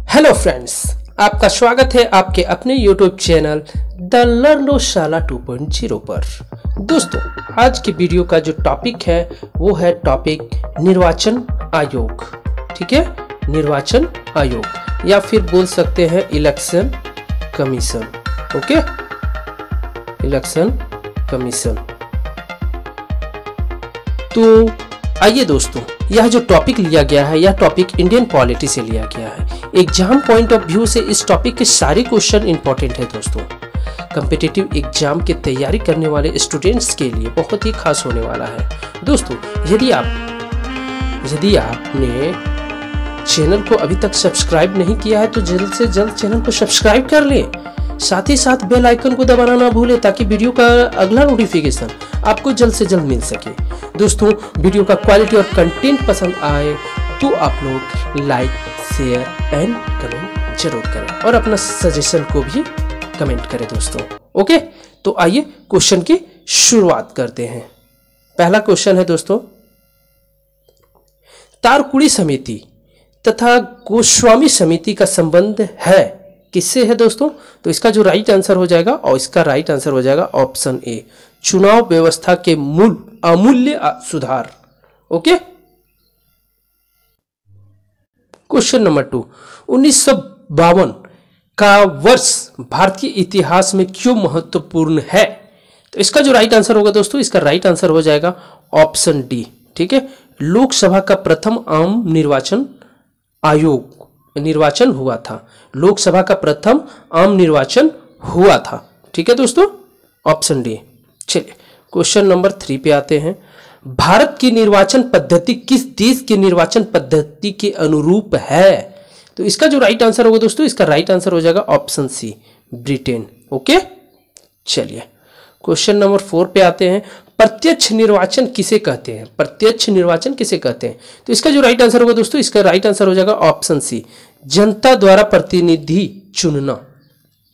Hello friends, आपका स्वागत है आपके अपने YouTube चैनल द लर्नोशाला 2.0 पर। दोस्तों, आज की वीडियो का जो टॉपिक है वो है टॉपिक निर्वाचन आयोग। ठीक है, निर्वाचन आयोग या फिर बोल सकते हैं election commission. Okay, election commission. तो आइए दोस्तों, यह जो टॉपिक लिया गया है यह टॉपिक इंडियन पॉलिटी से लिया गया है। एग्जाम पॉइंट ऑफ व्यू से इस टॉपिक के सारे क्वेश्चन इंपॉर्टेंट है दोस्तों। कॉम्पिटिटिव एग्जाम की तैयारी करने वाले स्टूडेंट्स के लिए बहुत ही खास होने वाला है दोस्तों। यदि आपने चैनल को अभी तक सब्सक्राइब नहीं किया है तो जल्द से जल्द चैनल को सब्सक्राइब कर लें। साथ ही साथ बेल आइकन को दबाना ना भूलें ताकि वीडियो का अगला नोटिफिकेशन आपको जल्द से जल्द मिल सके। दोस्तों, वीडियो का क्वालिटी और कंटेंट पसंद आए तो आप लोग लाइक, शेयर एंड कमेंट जरूर करें और अपना सजेशन को भी कमेंट करें दोस्तों। ओके, तो आइए क्वेश्चन की शुरुआत करते हैं। पहला क्वेश्चन है दोस्तों, तारकुड़ी समिति तथा गोस्वामी समिति का संबंध है किससे है दोस्तों? तो इसका जो राइट आंसर हो जाएगा और इसका राइट आंसर हो जाएगा ऑप्शन ए, चुनाव व्यवस्था के मूल अमूल्य सुधार। ओके, क्वेश्चन नंबर 2, 1952 का वर्ष भारतीय इतिहास में क्यों महत्वपूर्ण है? तो इसका जो राइट आंसर होगा दोस्तों, इसका राइट आंसर हो जाएगा ऑप्शन डी। ठीक है, लोकसभा का प्रथम आम निर्वाचन हुआ था। लोकसभा का प्रथम आम निर्वाचन हुआ था। ठीक है दोस्तों, ऑप्शन डी। चलिए क्वेश्चन नंबर 3 पे आते हैं। भारत की निर्वाचन पद्धति किस देश की निर्वाचन पद्धति के अनुरूप है? तो इसका जो राइट आंसर होगा दोस्तों, इसका राइट आंसर हो जाएगा ऑप्शन सी, ब्रिटेन। ओके, चलिए क्वेश्चन नंबर 4 पे आते हैं। प्रत्यक्ष निर्वाचन किसे कहते हैं? प्रत्यक्ष निर्वाचन किसे कहते हैं? तो इसका जो राइट आंसर होगा दोस्तों, इसका राइट आंसर हो जाएगा ऑप्शन सी, जनता द्वारा प्रतिनिधि चुनना।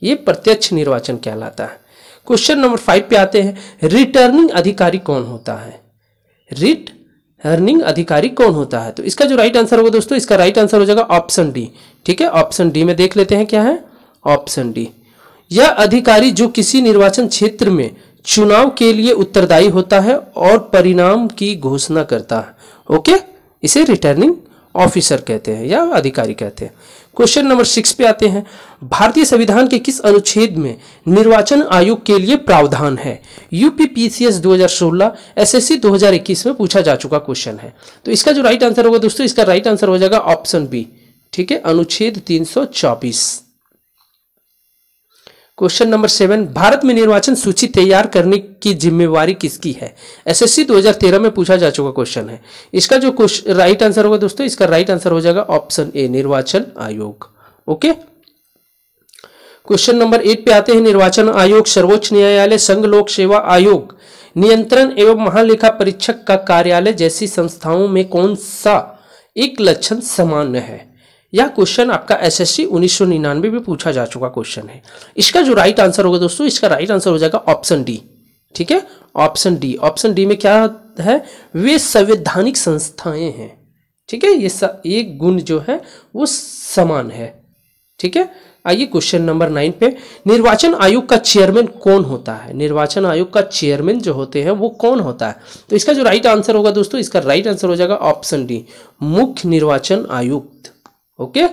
ये प्रत्यक्ष निर्वाचन कहलाता है। क्वेश्चन नंबर 5 पे आते हैं। रिटर्निंग अधिकारी कौन होता है? रिटर्निंग अधिकारी कौन होता है? तो इसका जो राइट आंसर होगा दोस्तों, इसका राइट आंसर हो जाएगा ऑप्शन डी। ठीक है, ऑप्शन डी में देख लेते हैं क्या है। ऑप्शन डी, यह अधिकारी जो किसी निर्वाचन क्षेत्र में चुनाव के लिए उत्तरदायी होता है और परिणाम की घोषणा करता है। ओके, इसे रिटर्निंग ऑफिसर कहते हैं या अधिकारी कहते हैं। क्वेश्चन नंबर 6 पे आते हैं। भारतीय संविधान के किस अनुच्छेद में निर्वाचन आयोग के लिए प्रावधान है? यूपीपीसीएस 2016, एसएससी 2021 में पूछा जा चुका क्वेश्चन है। तो इसका जो राइट आंसर होगा दोस्तों, इसका राइट आंसर हो जाएगा ऑप्शन बी। ठीक है, अनुच्छेद 324। क्वेश्चन नंबर 7, भारत में निर्वाचन सूची तैयार करने की जिम्मेवारी किसकी है? एसएससी 2013 में पूछा जा चुका क्वेश्चन है। इसका जो राइट आंसर होगा दोस्तों, इसका राइट आंसर हो जाएगा ऑप्शन ए, निर्वाचन आयोग। ओके, क्वेश्चन नंबर 8 पे आते हैं। निर्वाचन आयोग, सर्वोच्च न्यायालय, संघ लोक सेवा आयोग, नियंत्रण एवं महालेखा परीक्षक का कार्यालय जैसी संस्थाओं में कौन सा एक लक्षण सामान्य है? यह क्वेश्चन आपका एसएससी 1999 में पूछा जा चुका क्वेश्चन है। इसका जो राइट आंसर होगा दोस्तों, इसका राइट आंसर हो जाएगा ऑप्शन डी। ठीक है, ऑप्शन डी। ऑप्शन डी में क्या है? वे संवैधानिक संस्थाएं हैं। ठीक है, ये गुण जो है वो समान है। ठीक है, आइए क्वेश्चन नंबर 9 पे। निर्वाचन आयोग का चेयरमैन कौन होता है? निर्वाचन आयोग का चेयरमैन जो होते हैं वो कौन होता है? तो इसका जो राइट आंसर होगा दोस्तों, इसका राइट आंसर हो जाएगा ऑप्शन डी, मुख्य निर्वाचन आयुक्त। ओके,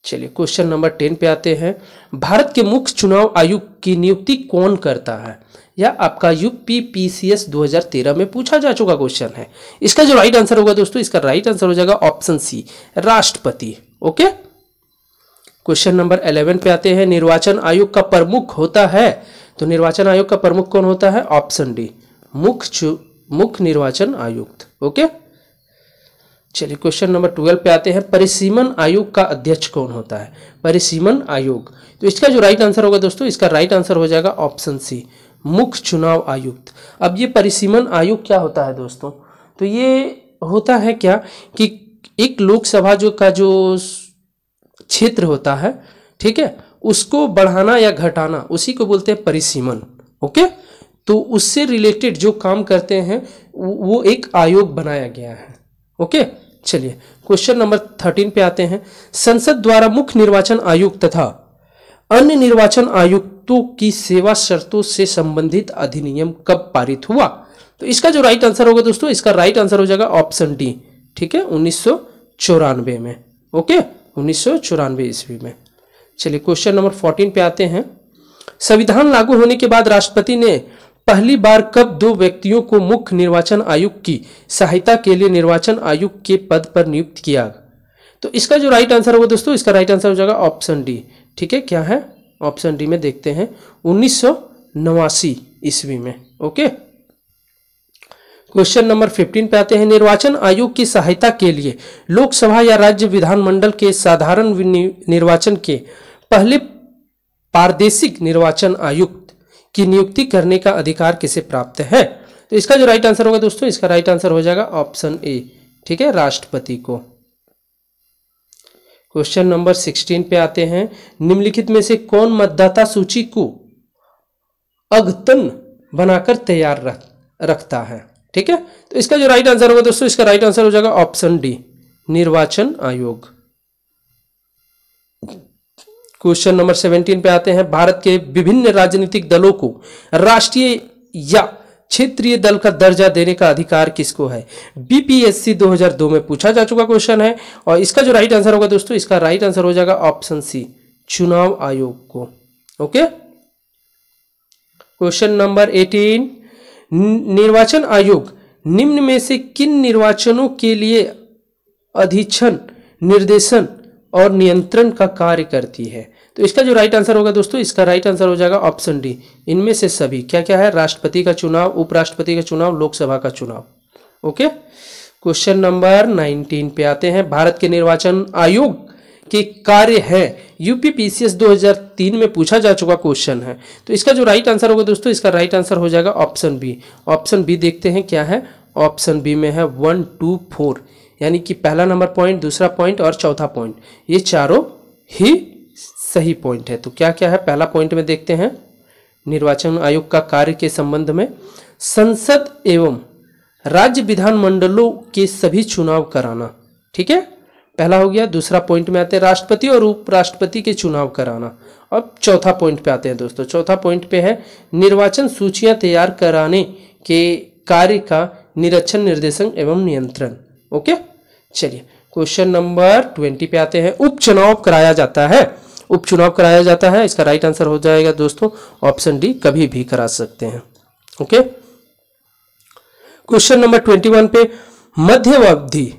चलिए क्वेश्चन नंबर 10 पे आते हैं। भारत के मुख्य चुनाव आयुक्त की नियुक्ति कौन करता है? यह आपका यूपीपीसीएस 2013 में पूछा जा चुका क्वेश्चन है। इसका जो राइट आंसर होगा दोस्तों, इसका राइट आंसर हो जाएगा ऑप्शन सी, राष्ट्रपति। ओके, क्वेश्चन नंबर 11 पे आते हैं। निर्वाचन आयोग का प्रमुख होता है? तो निर्वाचन आयोग का प्रमुख कौन होता है? ऑप्शन डी, मुख्य निर्वाचन आयुक्त। ओके, चलिए क्वेश्चन नंबर 12 पे आते हैं। परिसीमन आयोग का अध्यक्ष कौन होता है? परिसीमन आयोग, तो इसका जो राइट आंसर होगा दोस्तों, इसका राइट आंसर हो जाएगा ऑप्शन सी, मुख्य चुनाव आयुक्त। अब ये परिसीमन आयोग क्या होता है दोस्तों? तो ये होता है क्या कि एक लोकसभा का जो क्षेत्र होता है, ठीक है, उसको बढ़ाना या घटाना, उसी को बोलते हैं परिसीमन। ओके, तो उससे रिलेटेड जो काम करते हैं वो एक आयोग बनाया गया है। ओके, चलिए क्वेश्चन नंबर 13 पे आते हैं। संसद द्वारा मुख्य निर्वाचन आयुक्त तथा अन्य निर्वाचन आयुक्तों की सेवा शर्तों से संबंधित अधिनियम कब पारित हुआ? तो इसका जो राइट आंसर होगा दोस्तों, इसका राइट आंसर हो जाएगा ऑप्शन डी, ठीक है, 1994 में। ओके, 1994 ईस्वी में। चलिए क्वेश्चन नंबर 14 पे आते हैं। संविधान लागू होने के बाद राष्ट्रपति ने पहली बार कब दो व्यक्तियों को मुख्य निर्वाचन आयुक्त की सहायता के लिए निर्वाचन आयुक्त के पद पर नियुक्त किया? तो इसका जो राइट आंसर होगा दोस्तों, इसका राइट आंसर हो जाएगा ऑप्शन डी, ठीक है। क्या है ऑप्शन डी में? देखते हैं 1989 ईस्वी में। ओके, क्वेश्चन नंबर 15 पे आते हैं। निर्वाचन आयोग की सहायता के लिए लोकसभा या राज्य विधानमंडल के साधारण निर्वाचन के पहले प्रादेशिक निर्वाचन आयुक्त की नियुक्ति करने का अधिकार किसे प्राप्त है? तो इसका जो राइट आंसर होगा दोस्तों, इसका राइट आंसर हो जाएगा ऑप्शन ए, ठीक है, राष्ट्रपति को। क्वेश्चन नंबर 16 पे आते हैं। निम्नलिखित में से कौन मतदाता सूची को अद्यतन बनाकर तैयार रखता है? ठीक है, तो इसका जो राइट आंसर होगा दोस्तों, इसका राइट आंसर हो जाएगा ऑप्शन डी, निर्वाचन आयोग। क्वेश्चन नंबर 17 पे आते हैं। भारत के विभिन्न राजनीतिक दलों को राष्ट्रीय या क्षेत्रीय दल का दर्जा देने का अधिकार किसको है? बीपीएससी 2002 में पूछा जा चुका क्वेश्चन है, और इसका जो राइट आंसर होगा दोस्तों, इसका राइट आंसर हो जाएगा ऑप्शन सी, चुनाव आयोग को। Okay, question number 18। निर्वाचन आयोग निम्न में से किन निर्वाचनों के लिए अधीक्षण, निर्देशन और नियंत्रण का कार्य करती है? तो इसका जो राइट आंसर होगा दोस्तों, इसका राइट आंसर हो जाएगा ऑप्शन डी, इनमें से सभी। क्या क्या है? राष्ट्रपति का चुनाव, उपराष्ट्रपति का चुनाव, लोकसभा का चुनाव। ओके, क्वेश्चन नंबर 19 पे आते हैं। भारत के निर्वाचन आयोग के कार्य है यूपीपीसीएस 2003 में पूछा जा चुका क्वेश्चन है। तो इसका जो राइट आंसर होगा दोस्तों, इसका राइट आंसर हो जाएगा ऑप्शन बी। ऑप्शन बी देखते हैं क्या है। ऑप्शन बी में है 1, 2, 4, यानी कि पहला नंबर पॉइंट, दूसरा पॉइंट और चौथा पॉइंट, ये चारों ही सही पॉइंट है। तो क्या क्या है? पहला पॉइंट में देखते हैं, निर्वाचन आयोग का कार्य के संबंध में संसद एवं राज्य विधानमंडलों के सभी चुनाव कराना, ठीक है, पहला हो गया। दूसरा पॉइंट में आते हैं राष्ट्रपति और उपराष्ट्रपति के चुनाव कराना। अब चौथा पॉइंट पे आते हैं दोस्तों। चौथा पॉइंट पे है निर्वाचन सूचियां तैयार कराने के कार्य का निरीक्षण, निर्देशन एवं नियंत्रण। ओके, चलिए क्वेश्चन नंबर 20 पे आते हैं। उपचुनाव कराया जाता है, उपचुनाव कराया जाता है, इसका राइट आंसर हो जाएगा दोस्तों ऑप्शन डी, कभी भी करा सकते हैं। ओके, क्वेश्चन नंबर 21 पे मध्य अवधि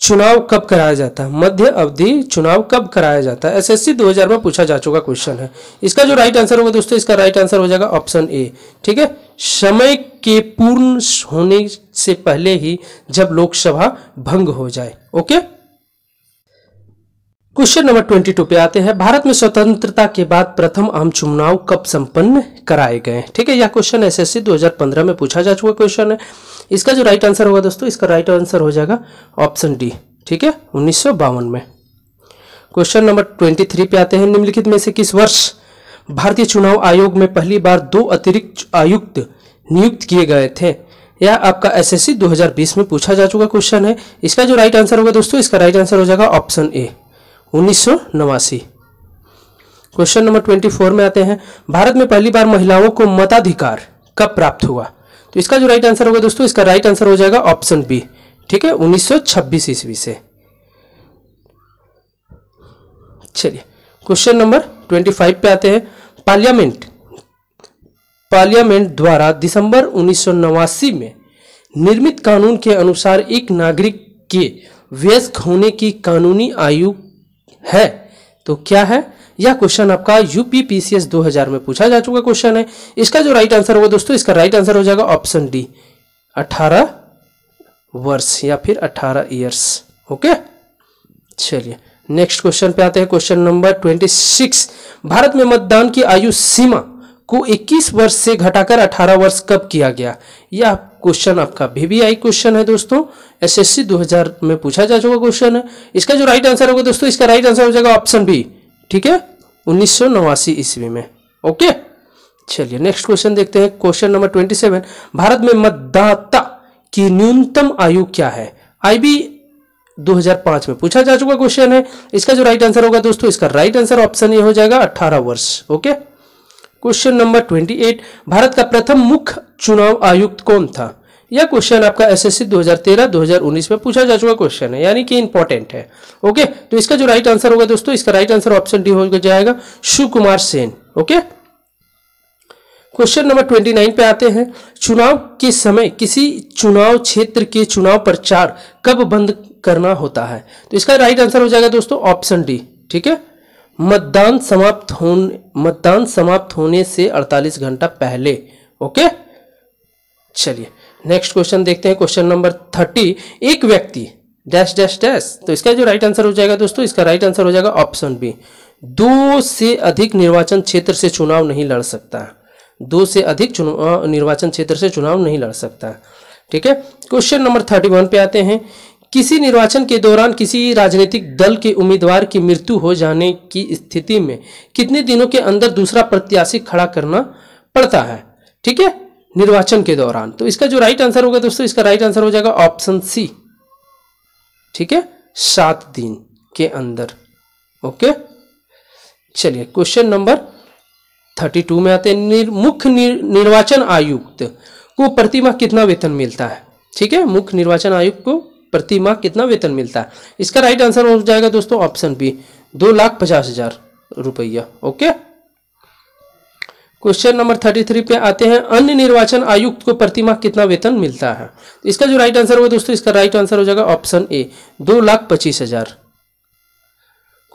चुनाव कब कराया जाता है? मध्य अवधि चुनाव कब कराया जाता है? एसएससी 2000 में पूछा जा चुका क्वेश्चन है। इसका जो राइट आंसर होगा दोस्तों, इसका राइट आंसर हो जाएगा ऑप्शन ए, ठीक है, समय के पूर्ण होने से पहले ही, जब लोकसभा भंग हो जाए। ओके, क्वेश्चन नंबर 22 पे आते हैं। भारत में स्वतंत्रता के बाद प्रथम आम चुनाव कब संपन्न कराए गए? ठीक है, यह क्वेश्चन एसएससी 2015 में पूछा जा चुका क्वेश्चन है। इसका जो राइट आंसर होगा दोस्तों, इसका राइट आंसर हो जाएगा ऑप्शन डी, ठीक है, 1952 में। क्वेश्चन नंबर 23 पे आते हैं। निम्नलिखित में से किस वर्ष भारतीय चुनाव आयोग में पहली बार 2 अतिरिक्त आयुक्त नियुक्त किए गए थे? यह आपका एसएससी 2020 में पूछा जा चुका क्वेश्चन है। इसका जो राइट आंसर होगा दोस्तों, इसका राइट आंसर हो जाएगा ऑप्शन ए, 1989। क्वेश्चन नंबर 24 में आते हैं। भारत में पहली बार महिलाओं को मताधिकार कब प्राप्त हुआ? तो इसका जो राइट आंसर होगा दोस्तों, इसका राइट आंसर हो जाएगा ऑप्शन बी, ठीक है, 1926 ईस्वी से। चलिए क्वेश्चन नंबर 25 पे आते हैं। पार्लियामेंट द्वारा दिसंबर 1989 में निर्मित कानून के अनुसार एक नागरिक के वयस्क होने की कानूनी आयु है, तो क्या है? यह क्वेश्चन आपका यूपीपीसीएस 2000 में पूछा जा चुका क्वेश्चन है। इसका जो राइट आंसर होगा दोस्तों, इसका राइट आंसर हो जाएगा ऑप्शन डी, 18 वर्ष या फिर 18 ईयर्स। ओके, चलिए नेक्स्ट क्वेश्चन पे आते हैं। Question number 26। भारत में मतदान की आयु सीमा को 21 वर्ष से घटाकर 18 वर्ष कब किया गया? यह क्वेश्चन आपका वीवीआई क्वेश्चन है दोस्तों, एसएससी 2000 में पूछा जा चुका क्वेश्चन है। इसका जो राइट आंसर होगा दोस्तों, इसका राइट आंसर हो जाएगा ऑप्शन बी, ठीक है, 1989 ईस्वी में। ओके, चलिए नेक्स्ट क्वेश्चन देखते हैं। Question number 27। भारत में मतदाता की न्यूनतम आयु क्या है? 2005 में पूछा जा चुका क्वेश्चन है। इसका जो राइट आंसर होगा दोस्तों, इसका राइट आंसर ऑप्शन ए हो जाएगा 18 वर्ष। ओके, क्वेश्चन नंबर 28, भारत का प्रथम मुख्य चुनाव आयुक्त कौन था? यह क्वेश्चन आपका एसएससी 2013-2019 में पूछा जा चुका क्वेश्चन है, यानी कि इंपॉर्टेंट है। ओके, तो इसका जो राइट आंसर होगा दोस्तों, इसका राइट आंसर ऑप्शन डी हो जाएगा Shivkumar Sen. Okay, question number 29 पे आते हैं, चुनाव के समय किसी चुनाव क्षेत्र के चुनाव प्रचार कब बंद करना होता है? तो इसका राइट आंसर हो जाएगा दोस्तों ऑप्शन डी। ठीक है, मतदान समाप्त होने से 48 घंटा पहले। ओके, चलिए नेक्स्ट क्वेश्चन देखते हैं। क्वेश्चन नंबर 30, एक व्यक्ति डैश डैश डैश, तो इसका जो राइट आंसर हो जाएगा दोस्तों, इसका राइट आंसर हो जाएगा ऑप्शन बी, 2 से अधिक निर्वाचन क्षेत्र से चुनाव नहीं लड़ सकता है। 2 से अधिक निर्वाचन क्षेत्र से चुनाव नहीं लड़ सकता है। ठीक है, क्वेश्चन नंबर 31 पे आते हैं, किसी निर्वाचन के दौरान किसी राजनीतिक दल के उम्मीदवार की मृत्यु हो जाने की स्थिति में कितने दिनों के अंदर दूसरा प्रत्याशी खड़ा करना पड़ता है? ठीक है, निर्वाचन के दौरान। तो इसका जो राइट आंसर होगा दोस्तों, इसका राइट आंसर हो जाएगा ऑप्शन सी। ठीक है, 7 दिन के अंदर। ओके, चलिए क्वेश्चन नंबर 32 में आते हैं, मुख्य निर्वाचन आयुक्त को प्रति माह कितना वेतन मिलता है? ठीक है, मुख्य निर्वाचन आयुक्त को प्रति माह कितना वेतन मिलता है? इसका राइट आंसर हो जाएगा दोस्तों ऑप्शन बी, 2,50,000 रुपया। ओके, क्वेश्चन नंबर 33 पे आते हैं, अन्य निर्वाचन आयुक्त को प्रति माह कितना वेतन मिलता है? इसका जो राइट आंसर होगा दोस्तों, इसका राइट आंसर हो जाएगा ऑप्शन ए, 2,25,000।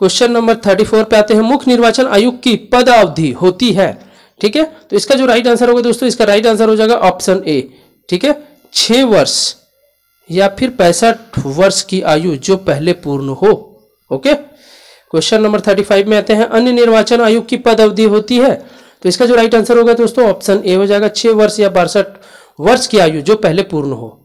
क्वेश्चन नंबर 34 पे आते हैं, मुख्य निर्वाचन आयुक्त की पद अवधि होती है। ठीक है, तो इसका जो राइट आंसर होगा दोस्तों, इसका राइट आंसर हो जाएगा ऑप्शन ए। ठीक है, 6 वर्ष या फिर 65 वर्ष की आयु जो पहले पूर्ण हो। ओके, क्वेश्चन नंबर 35 में आते हैं, अन्य निर्वाचन आयुक्त की पद अवधि होती है। तो इसका जो राइट आंसर होगा दोस्तों ऑप्शन ए हो जाएगा, 6 वर्ष या 62 वर्ष की आयु जो पहले पूर्ण हो।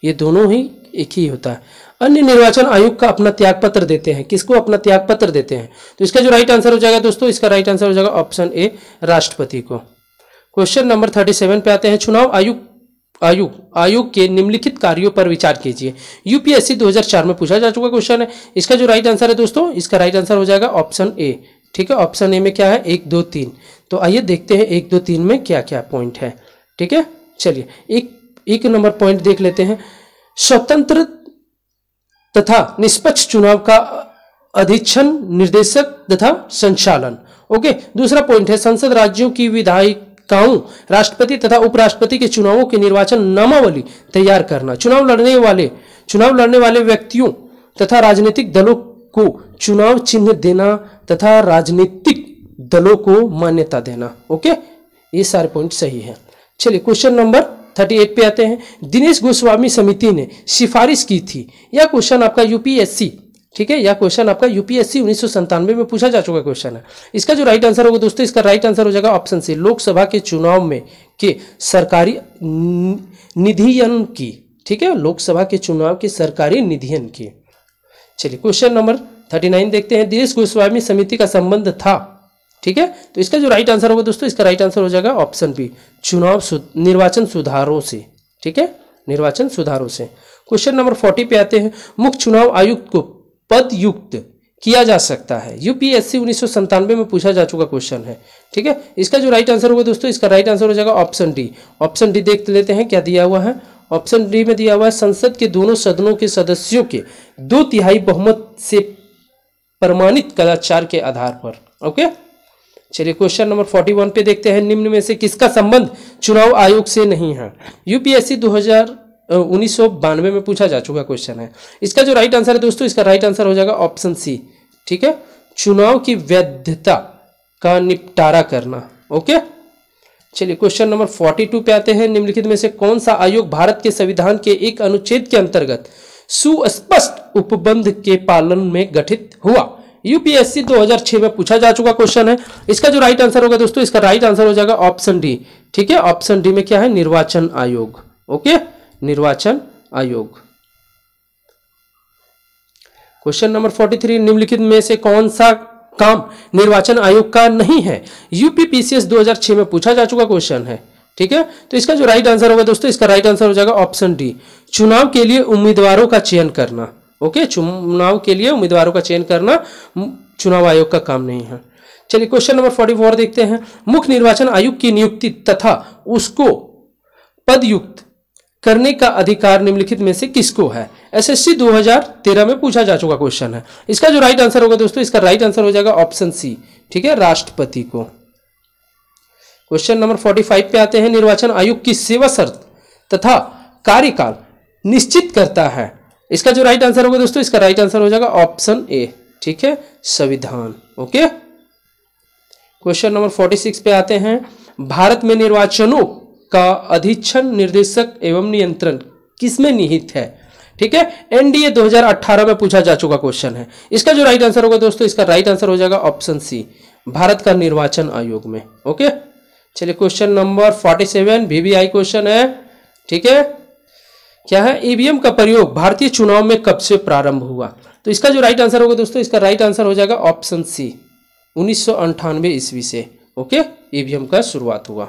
ये दोनों ही एक ही होता है। अन्य निर्वाचन आयुक्त का अपना त्याग पत्र देते हैं, किसको अपना त्याग पत्र देते हैं? तो इसका जो राइट आंसर हो जाएगा दोस्तों, इसका राइट आंसर हो जाएगा ऑप्शन ए, राष्ट्रपति को। क्वेश्चन नंबर 37 पे आते हैं, चुनाव आयोग के निम्नलिखित कार्यों पर विचार कीजिए। यूपीएससी 2004 में पूछा जा चुका क्वेश्चन है। इसका जो राइट आंसर है दोस्तों, इसका राइट आंसर हो जाएगा ऑप्शन ए। ठीक है, ऑप्शन ए में क्या है, 1, 2, 3। तो आइए देखते हैं 1, 2, 3 में क्या क्या पॉइंट है। ठीक है, चलिए एक नंबर पॉइंट देख लेते हैं, स्वतंत्र तथा निष्पक्ष चुनाव का अधीक्षण, निर्देशक तथा संचालन। ओके, दूसरा पॉइंट है, संसद राज्यों की विधायिकाओं, राष्ट्रपति तथा उपराष्ट्रपति के चुनावों की निर्वाचन नामावली तैयार करना। चुनाव लड़ने वाले व्यक्तियों तथा राजनीतिक दलों को चुनाव चिन्ह देना तथा राजनीतिक दलों को मान्यता देना। ओके, ये सारे पॉइंट सही है। चलिए क्वेश्चन नंबर 38 पे आते हैं, दिनेश गोस्वामी समिति ने सिफारिश की थी। यह क्वेश्चन आपका यूपीएससी, ठीक है, यह क्वेश्चन आपका यूपीएससी 1997 में पूछा जा चुका क्वेश्चन है। इसका जो राइट आंसर होगा दोस्तों, इसका राइट आंसर हो जाएगा ऑप्शन सी, लोकसभा के चुनाव में के सरकारी निधियन की। ठीक है, लोकसभा के चुनाव के सरकारी निधियन की। चलिए क्वेश्चन नंबर 39 देखते हैं, दिनेश गोस्वामी समिति का संबंध था। ठीक है, तो इसका जो राइट आंसर होगा दोस्तों, इसका राइट आंसर हो जाएगा ऑप्शन बी, निर्वाचन सुधारों से। ठीक है, निर्वाचन सुधारों से। क्वेश्चन नंबर 40 पे आते हैं, मुख्य चुनाव आयुक्त को पदयुक्त किया जा सकता है। यूपीएससी 1997 में पूछा जा चुका क्वेश्चन है। ठीक है, इसका जो राइट आंसर होगा दोस्तों, इसका राइट आंसर हो जाएगा ऑप्शन डी। ऑप्शन डी देख लेते हैं क्या दिया हुआ है। ऑप्शन डी में दिया हुआ है, संसद के दोनों सदनों के सदस्यों के 2/3 बहुमत से प्रमाणित कदाचार के आधार पर। ओके, चलिए क्वेश्चन नंबर 41 पे देखते हैं, निम्न में से किसका संबंध चुनाव आयोग से नहीं है? यूपीएससी 1992 में पूछा जा चुका क्वेश्चन है। इसका जो राइट आंसर है दोस्तों, इसका राइट आंसर हो जाएगा ऑप्शन सी। ठीक है, चुनाव की वैधता का निपटारा करना। ओके, चलिए क्वेश्चन नंबर 42 पे आते हैं, निम्नलिखित में से कौन सा आयोग भारत के संविधान के एक अनुच्छेद के अंतर्गत सुस्पष्ट उपबंध के पालन में गठित हुआ? यूपीएससी 2006 में पूछा जा चुका क्वेश्चन है। इसका जो राइट आंसर होगा दोस्तों, इसका राइट आंसर हो जाएगा ऑप्शन डी। ठीक है, ऑप्शन डी में क्या है, निर्वाचन आयोग। ओके, निर्वाचन आयोग। क्वेश्चन नंबर 43, निम्नलिखित में से कौन सा काम निर्वाचन आयोग का नहीं है? यूपीपीसीएस 2006 में पूछा जा चुका क्वेश्चन है। ठीक है, तो इसका जो राइट आंसर होगा दोस्तों, इसका राइट आंसर हो जाएगा ऑप्शन डी, चुनाव के लिए उम्मीदवारों का चयन करना। ओके, चुनाव के लिए उम्मीदवारों का चयन करना चुनाव आयोग का काम नहीं है। चलिए क्वेश्चन नंबर 44 देखते हैं। मुख्य निर्वाचन आयुक्त की नियुक्ति तथा उसको पदयुक्त करने का अधिकार निम्नलिखित में से किसको है? एसएससी 2013 में पूछा जा चुका क्वेश्चन है। इसका जो राइट आंसर होगा दोस्तों, इसका राइट आंसर हो जाएगा ऑप्शन सी, ठीक है, राष्ट्रपति को। क्वेश्चन नंबर 45 पे आते हैं। निर्वाचन आयोग की सेवा शर्त तथा कार्यकाल निश्चित करता है। इसका जो राइट आंसर होगा दोस्तों, इसका राइट आंसर हो जाएगा ऑप्शन ए, ठीक है, संविधान। ओके, क्वेश्चन नंबर 46 पे आते हैं। भारत में निर्वाचनों का अधीक्षण, निर्देशक एवं नियंत्रण किसमें निहित है? ठीक है, एनडीए 2018 में पूछा जा चुका क्वेश्चन है। इसका जो राइट आंसर होगा दोस्तों, इसका राइट आंसर हो जाएगा ऑप्शन सी, भारत का निर्वाचन आयोग में। ओके, चलिए क्वेश्चन नंबर 47 वीवीआई क्वेश्चन है, ठीक है, क्या है? ईवीएम का प्रयोग भारतीय चुनाव में कब से प्रारंभ हुआ? तो इसका जो राइट आंसर होगा दोस्तों, इसका राइट आंसर हो जाएगा ऑप्शन सी, 1998 ईस्वी से। ओके, ईवीएम का शुरुआत हुआ।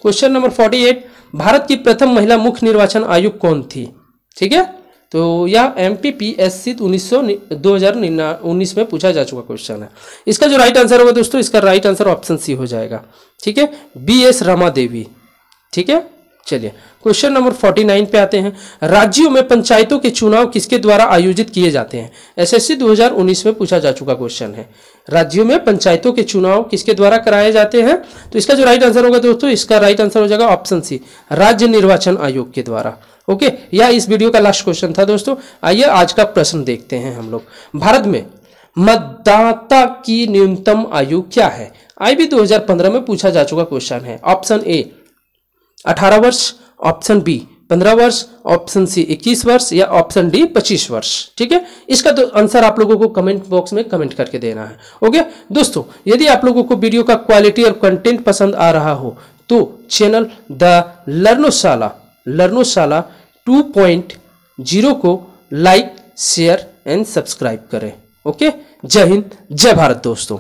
क्वेश्चन नंबर 48, भारत की प्रथम महिला मुख्य निर्वाचन आयुक्त कौन थी? ठीक है, तो यह MPPSC 2019 में पूछा जा चुका क्वेश्चन है। इसका जो राइट आंसर होगा दोस्तों, इसका राइट आंसर ऑप्शन सी हो जाएगा, ठीक है, BS रमा देवी। ठीक है, चलिए क्वेश्चन नंबर 49 पे आते हैं। राज्यों में पंचायतों के चुनाव किसके द्वारा आयोजित किए जाते हैं? एसएससी 2019 में पूछा जा चुका क्वेश्चन है। राज्यों में पंचायतों के चुनाव किसके द्वारा कराए जाते हैं? तो इसका जो राइट आंसर होगा दोस्तों, इसका राइट आंसर हो जाएगा ऑप्शन सी, राज्य निर्वाचन आयोग के द्वारा। ओके, यह इस वीडियो का लास्ट क्वेश्चन था दोस्तों। आइए आज का प्रश्न देखते हैं हम लोग। भारत में मतदाता की न्यूनतम आयु क्या है? IB 2015 में पूछा जा चुका क्वेश्चन है। ऑप्शन ए 18 वर्ष, ऑप्शन बी 15 वर्ष, ऑप्शन सी 21 वर्ष या ऑप्शन डी 25 वर्ष। ठीक है, इसका तो आंसर आप लोगों को कमेंट बॉक्स में कमेंट करके देना है। ओके दोस्तों, यदि आप लोगों को वीडियो का क्वालिटी और कंटेंट पसंद आ रहा हो तो चैनल द लर्नोशाला 2.0 को लाइक, शेयर एंड सब्सक्राइब करें। ओके, जय हिंद, जय भारत दोस्तों।